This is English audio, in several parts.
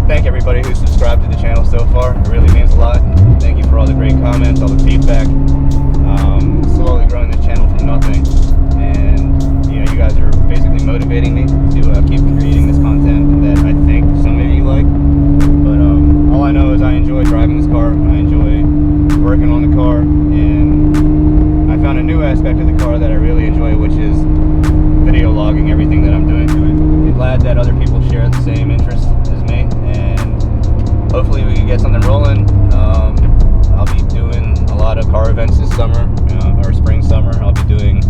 thank everybody who subscribed to the channel so far. It really means a lot. Thank you for all the great comments, all the feedback. Slowly growing this channel from nothing, and you guys are basically motivating me to keep creating this content that I think some of you like. But all I know is I enjoy driving this car. I enjoy working on the car, and I found a new aspect of the car that I really enjoy, which is video logging everything that I'm doing to it. I'm glad that other people share the same interests as me, and hopefully we can get something rolling. I'll be doing a lot of car events this summer, or spring, summer. I'll be doing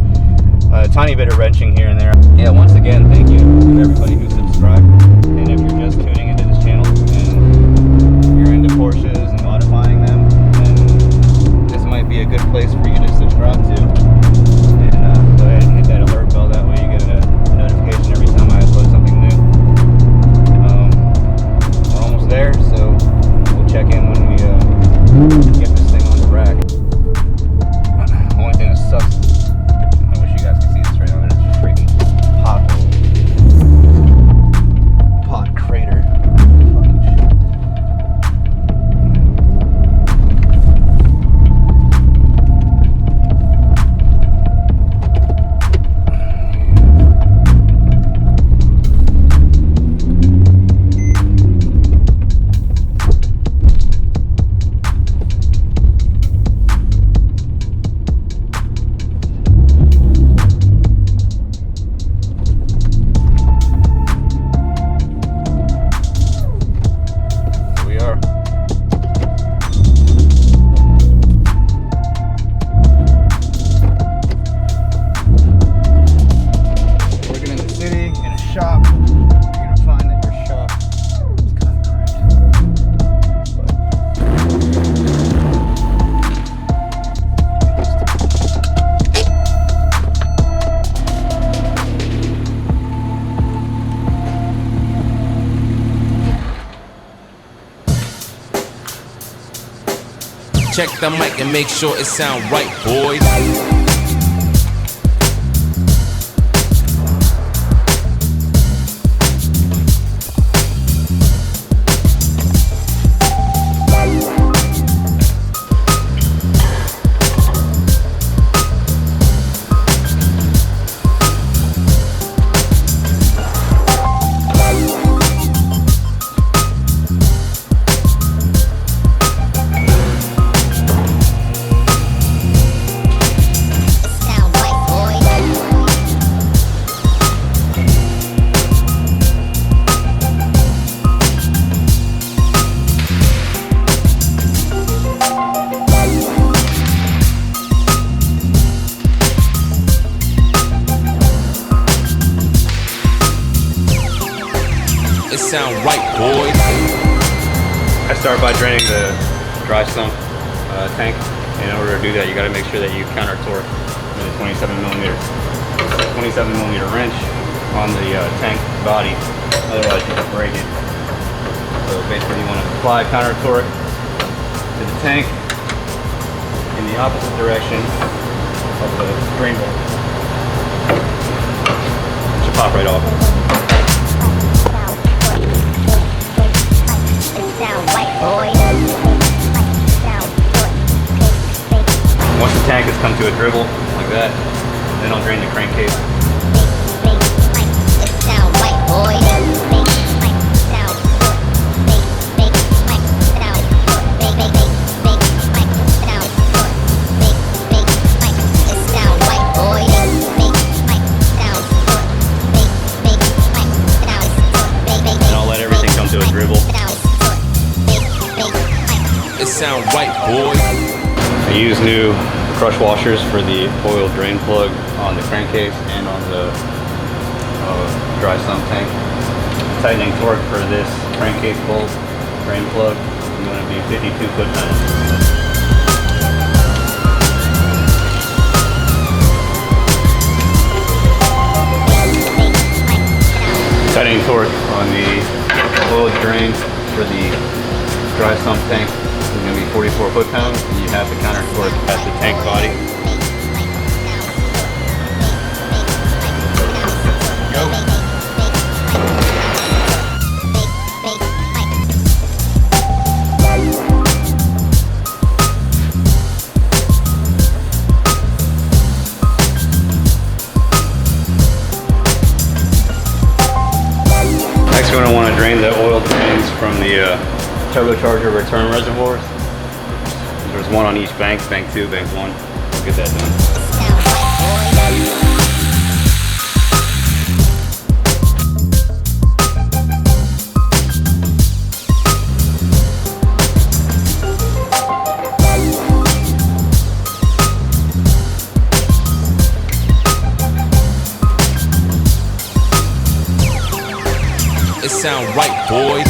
a tiny bit of wrenching here and there. Yeah, once again, thank you to everybody who subscribed. And if you're just tuning into this channel and you're into Porsches and modifying them, then this might be a good place for you to subscribe to. And go ahead and hit that alert bell. That way you get a notification every time I upload something new. We're almost there, so we'll check in when we get this thing on the rack. Only thing that sucks, I wish you guys could see this right now, there's a freaking pot crater. Fucking shit. Check the mic and make sure it sound right, boys. It sound right, boys. I start by draining the dry sump tank. In order to do that, you got to make sure that you counter torque with a 27 millimeter wrench on the tank body. Otherwise, you can break it. So basically, you want to apply counter torque to the tank in the opposite direction of the drain bolt. It should pop right off. Once the tank has come to a dribble like that, then I'll drain the crankcase. And I'll let everything come to a dribble. It sound right, boys. I use new crush washers for the oil drain plug on the crankcase and on the dry sump tank. Tightening torque for this crankcase bolt drain plug is going to be 52 foot-pounds. Tightening torque on the oil drain for the dry sump tank is going to be 44 foot-pounds, and you have the counter torque at the tank body. Go. the turbocharger return reservoirs. There's one on each bank 2, bank 1. We'll get that done. It sound right, boys.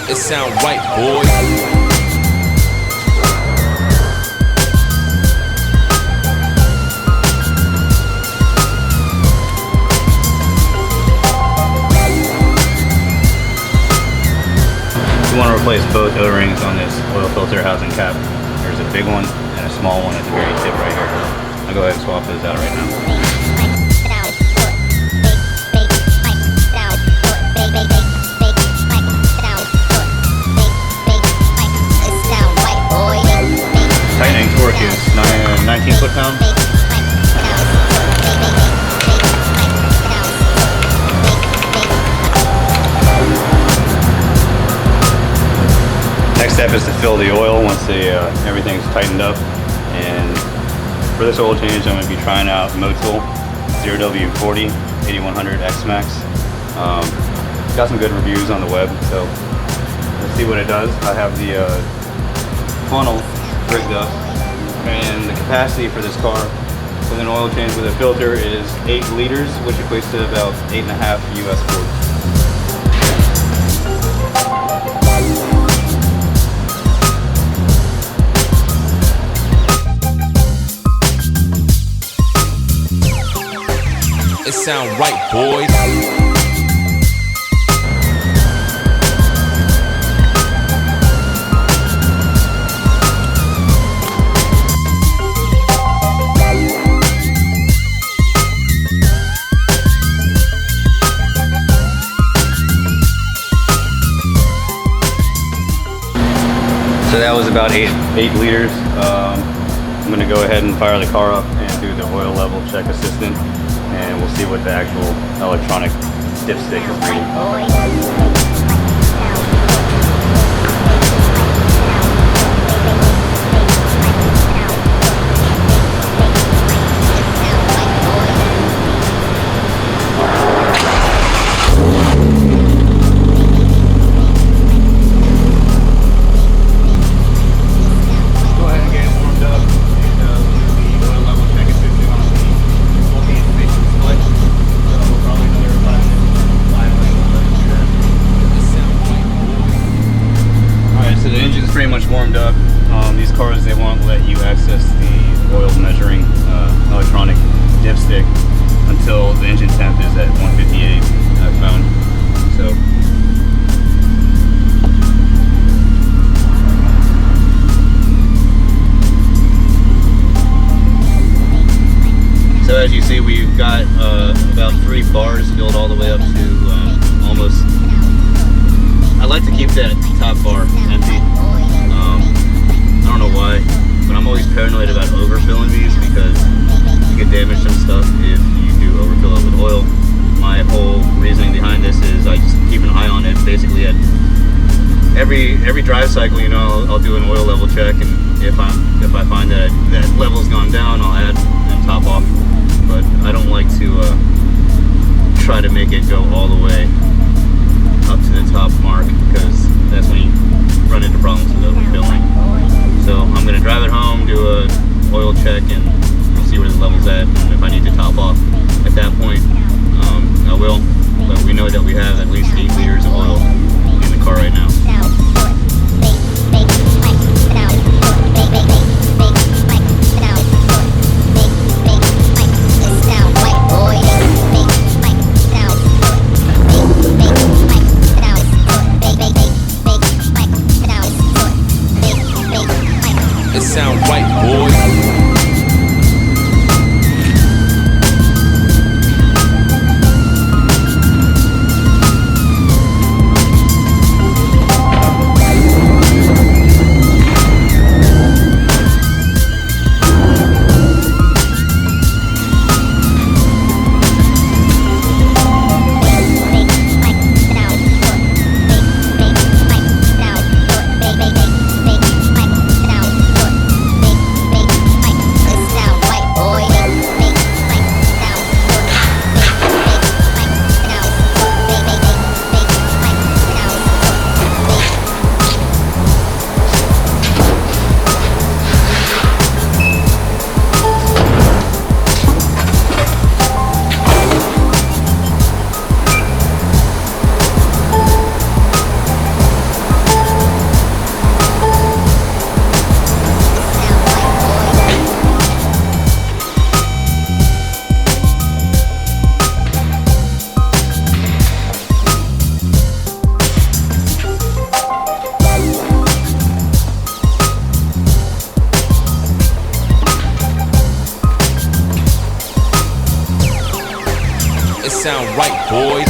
It sound right, boys. You want to replace both O-rings on this oil filter housing cap. There's a big one and a small one at the very tip right here. I'll go ahead and swap those out right now. Tightening torque is 19 foot-pounds. Next step is to fill the oil once everything's tightened up. And for this oil change, I'm going to be trying out Motul 0W40 8100 X Max. Got some good reviews on the web, so let's see what it does. I have the funnel rigged up, and the capacity for this car with an oil change with a filter is 8 liters, which equates to about 8.5 US quarts. It sound right, boys. So that was about 8 liters. I'm going to go ahead and fire the car up and do the oil level check assistant, and we'll see what the actual electronic dipstick is reading. Pretty much warmed up. These cars, they won't let you access the oil measuring electronic dipstick until the engine temp is at 158, I've found. So as you see, we've got about 3 bars filled all the way up to almost, I like to keep that top bar empty. I don't know why, but I'm always paranoid about overfilling these because you can damage some stuff if you do overfill it with oil. My whole reasoning behind this is I just keep an eye on it basically at every drive cycle. You know, I'll do an oil level check, and if I find that level's gone down, I'll add and top off. But I don't like to try to make it go all the way sound right, boys.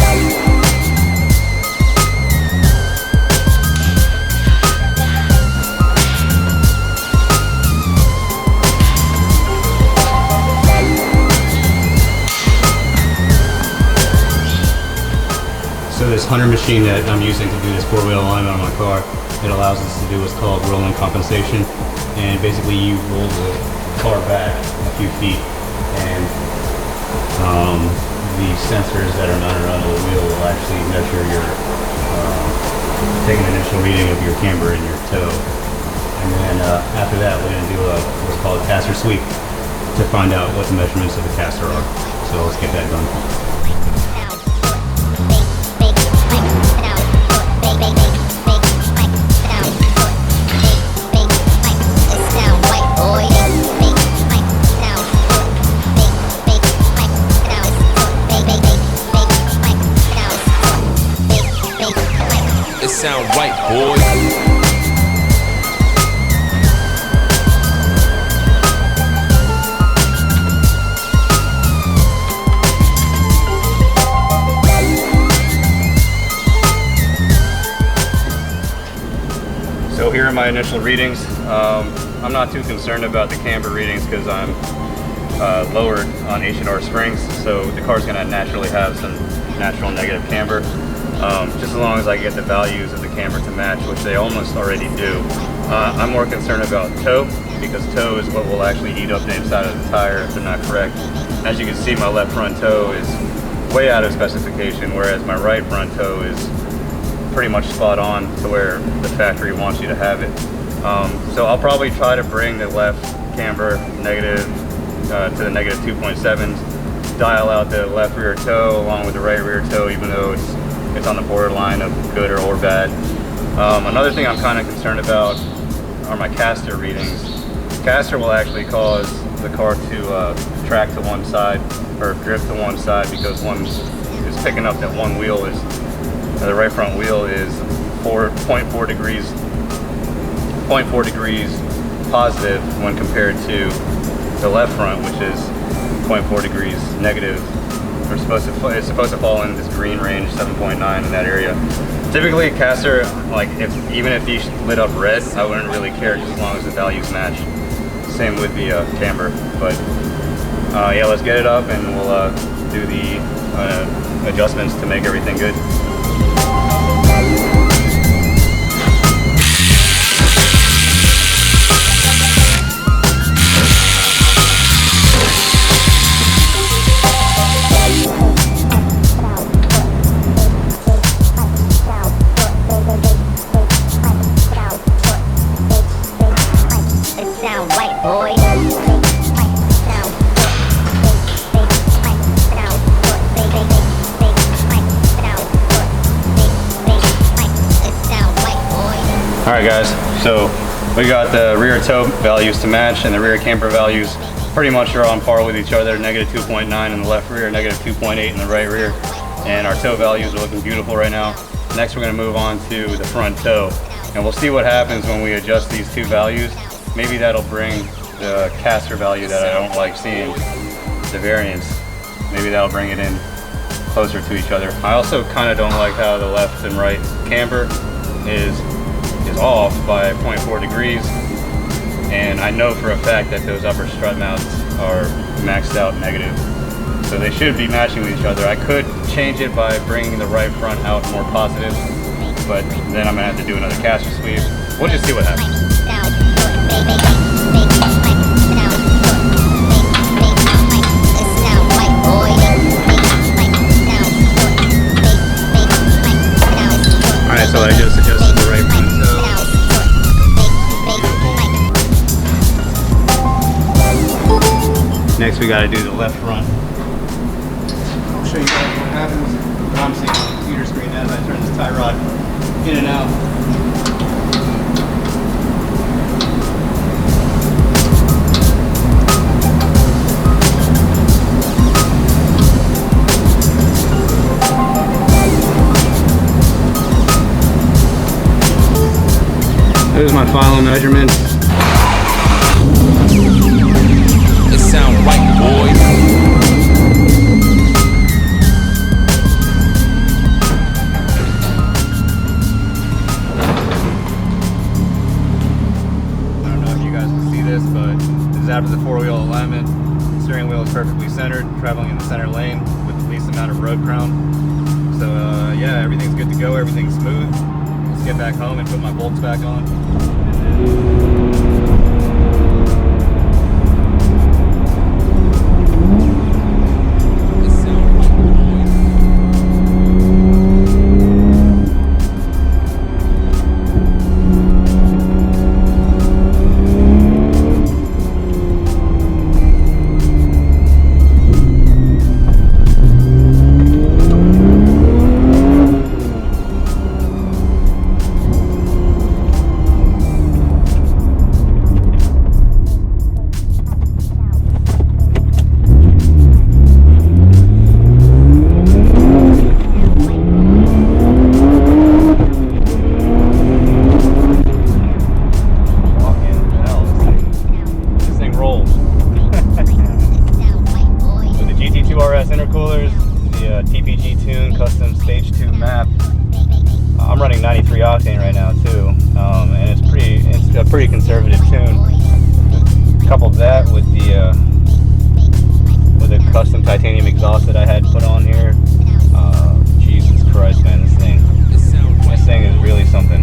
So this Hunter machine that I'm using to do this four-wheel alignment on my car, it allows us to do what's called rolling compensation. And basically you roll the car back a few feet, and the sensors that are mounted onto the wheel will actually measure your, take an initial reading of your camber and your toe. And then after that, we're going to do what's called a caster sweep to find out what the measurements of the caster are. So let's get that done. It sound right, boys. So here are my initial readings. I'm not too concerned about the camber readings because I'm lowered on H&R springs, so the car's going to naturally have some natural negative camber. Just as long as I get the values of the camber to match, which they almost already do. I'm more concerned about toe, because toe is what will actually eat up the inside of the tire if they're not correct. As you can see, my left front toe is way out of specification, whereas my right front toe is pretty much spot on to where the factory wants you to have it. So I'll probably try to bring the left camber negative to the negative 2.7s, dial out the left rear toe along with the right rear toe, even though it's on the borderline of good or bad. Another thing I'm kind of concerned about are my caster readings. Caster will actually cause the car to track to one side or drift to one side because one is picking up that one wheel is, the right front wheel is 0.4 degrees positive when compared to the left front, which is 0.4 degrees negative. It's supposed to fall in this green range, 7.9 in that area. Typically, a caster, like even if these lit up red, I wouldn't really care just as long as the values match. Same with the camber. But yeah, let's get it up and we'll do the adjustments to make everything good. Alright guys, so we got the rear toe values to match and the rear camber values pretty much are on par with each other, negative 2.9 in the left rear, negative 2.8 in the right rear, and our toe values are looking beautiful right now. Next we're going to move on to the front toe, and we'll see what happens when we adjust these two values. Maybe that'll bring the caster value that I don't like seeing, the variance, maybe that'll bring it in closer to each other. I also kind of don't like how the left and right camber is off by 0.4 degrees, and I know for a fact that those upper strut mounts are maxed out negative, so they should be matching with each other. I could change it by bringing the right front out more positive, but then I'm gonna have to do another caster sweep. We'll just see what happens. Alright, so I just adjusted the right front toe. Next we gotta do the left front. I'll show you guys what happens, what I'm seeing on the computer screen as I turn this tie rod in and out. There's my final measurements. It sound right, boys. center lane with the least amount of road crown. So yeah, everything's good to go, everything's smooth. Let's get back home and put my bolts back on. Intercoolers, the TPG tune custom stage 2 map. I'm running 93 octane right now too, and it's a pretty conservative tune. Couple that with the custom titanium exhaust that I had put on here. Jesus Christ, man, this thing is really something.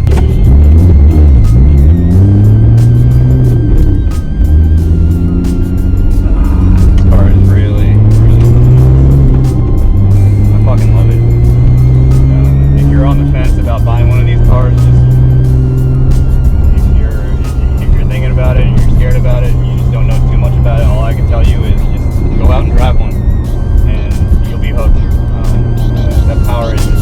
That power is